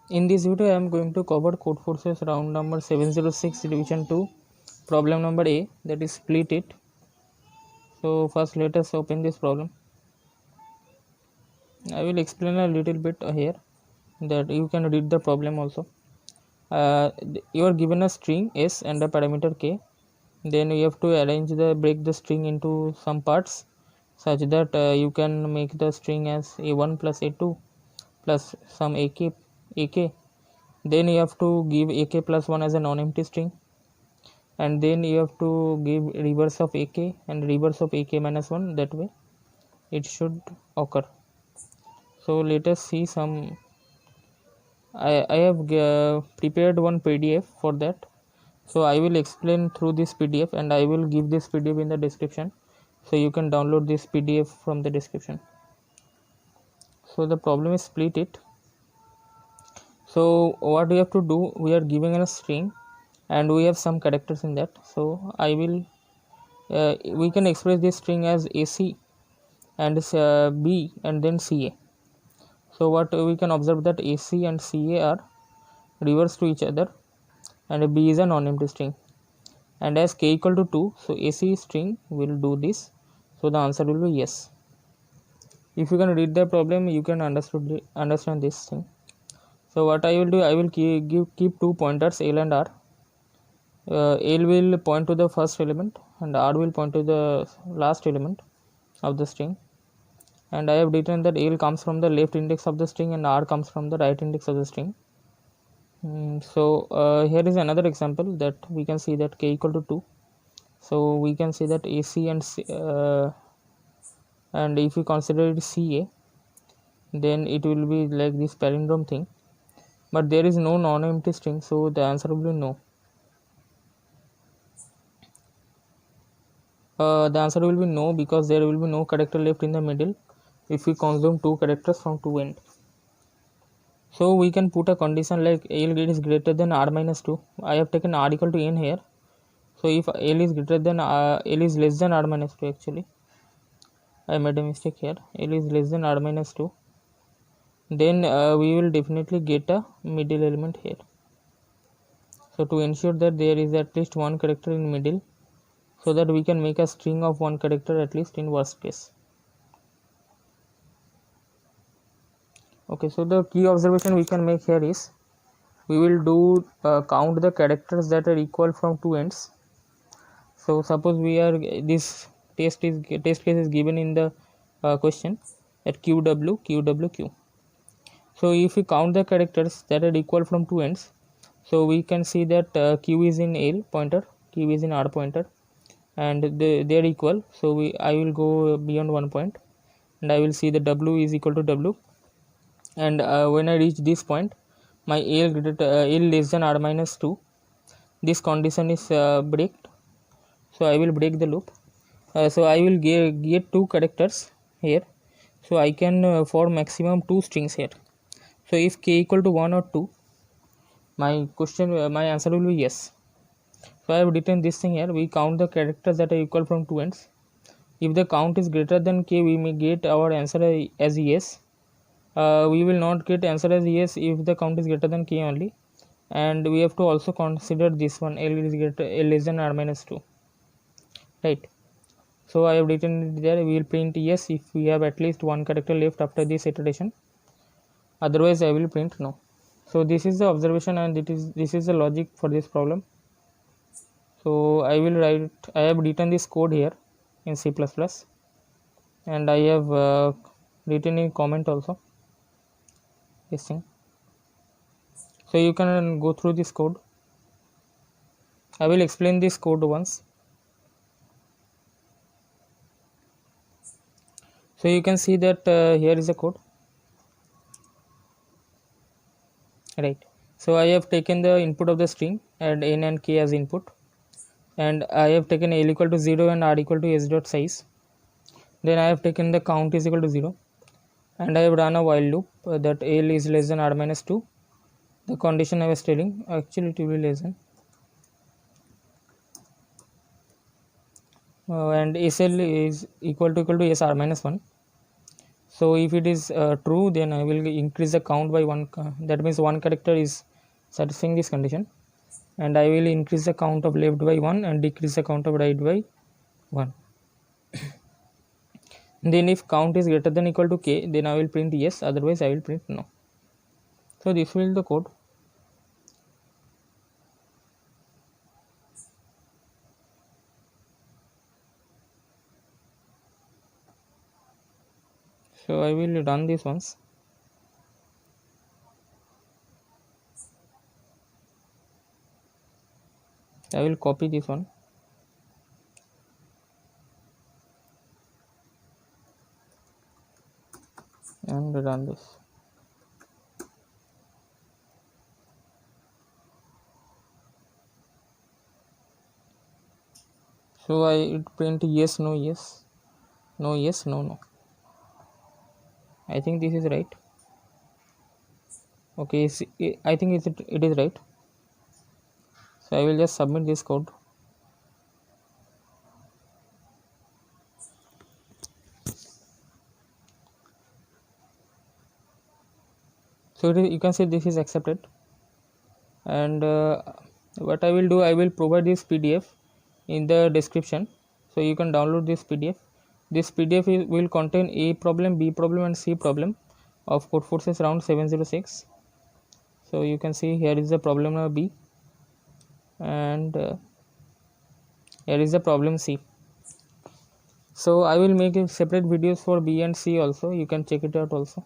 In this video, I am going to cover Codeforces round number 706 division 2 problem number A, that is split it. So first let us open this problem. I will explain a little bit here that you can read the problem also. You are given a string S and a parameter K. Then you have to break the string into some parts such that you can make the string as A1 plus A2 plus some AK. Then you have to give AK plus 1 as a non-empty string, and then you have to give reverse of AK and reverse of AK minus 1. That way it should occur. So let us see some. I have prepared one PDF for that, so I will explain through this PDF and I will give this PDF in the description, so you can download this PDF from the description. So the problem is split it. So what we have to do, we are giving a string and we have some characters in that. So I will we can express this string as AC and B and then CA. So what we can observe that AC and CA are reverse to each other and B is a non-empty string, and as k equal to 2, so AC string will do this, so the answer will be yes. If you can read the problem, you can understand this thing. So what I will do, I will keep two pointers L and R. L will point to the first element and R will point to the last element of the string, and I have written that L comes from the left index of the string and R comes from the right index of the string. Here is another example that we can see that k equal to 2. So we can see that AC and if we consider it CA, then it will be like this palindrome thing, but there is no non-empty string, so the answer will be no. The answer will be no because there will be no character left in the middle if we consume two characters from two ends. So we can put a condition like L is greater than R minus 2. I have taken R equal to N here. So if L is greater than L is less than R minus 2, actually I made a mistake here. L is less than R minus 2. Then we will definitely get a middle element here. So to ensure that there is at least one character in middle, so that we can make a string of one character at least in worst case. Okay, so the key observation we can make here is we will do count the characters that are equal from two ends. So suppose we are this test case is given in the question at QW. So if we count the characters that are equal from two ends, so we can see that Q is in L pointer, Q is in R pointer, and they are equal. So I will go beyond 1 point and I will see the W is equal to W, and when I reach this point, my L less than R minus 2, this condition is breaked. So I will break the loop. So I will get two characters here, so I can for maximum two strings here. So if k equal to 1 or 2, my answer will be yes. So I have written this thing here. We count the characters that are equal from two ends. If the count is greater than k, we may get our answer as yes. We will not get answer as yes if the count is greater than k only, and we have to also consider this one, L less than R minus 2, right? So I have written it there. We will print yes if we have at least one character left after this iteration, otherwise I will print no. So this is the observation and this is the logic for this problem. So I have written this code here in C++, and I have written a comment also, this thing. So you can go through this code. I will explain this code once. So you can see that here is a code, right? So I have taken the input of the string and n and k as input, and I have taken L equal to 0 and R equal to s dot size. Then I have taken the count is equal to 0, and I have run a while loop that L is less than R minus 2. The condition I was telling, actually it will be less than, and SL is equal to S R minus 1. So if it is true, then I will increase the count by 1, that means one character is satisfying this condition, and I will increase the count of left by 1 and decrease the count of right by 1. Then if count is greater than equal to k, then I will print yes, otherwise I will print no. So this will be the code. So I will run this once. I will copy this one and run this. So I print yes, no, yes, no, yes, no, no. I think this is right. Okay, I think it is right. So I will just submit this code. So you can see this is accepted. And what I will do, I will provide this PDF in the description, so you can download this PDF. This PDF will contain A problem, B problem and C problem of Codeforces round 706. So you can see here is the problem number B, and here is the problem C. So I will make a separate videos for B and C also, you can check it out also.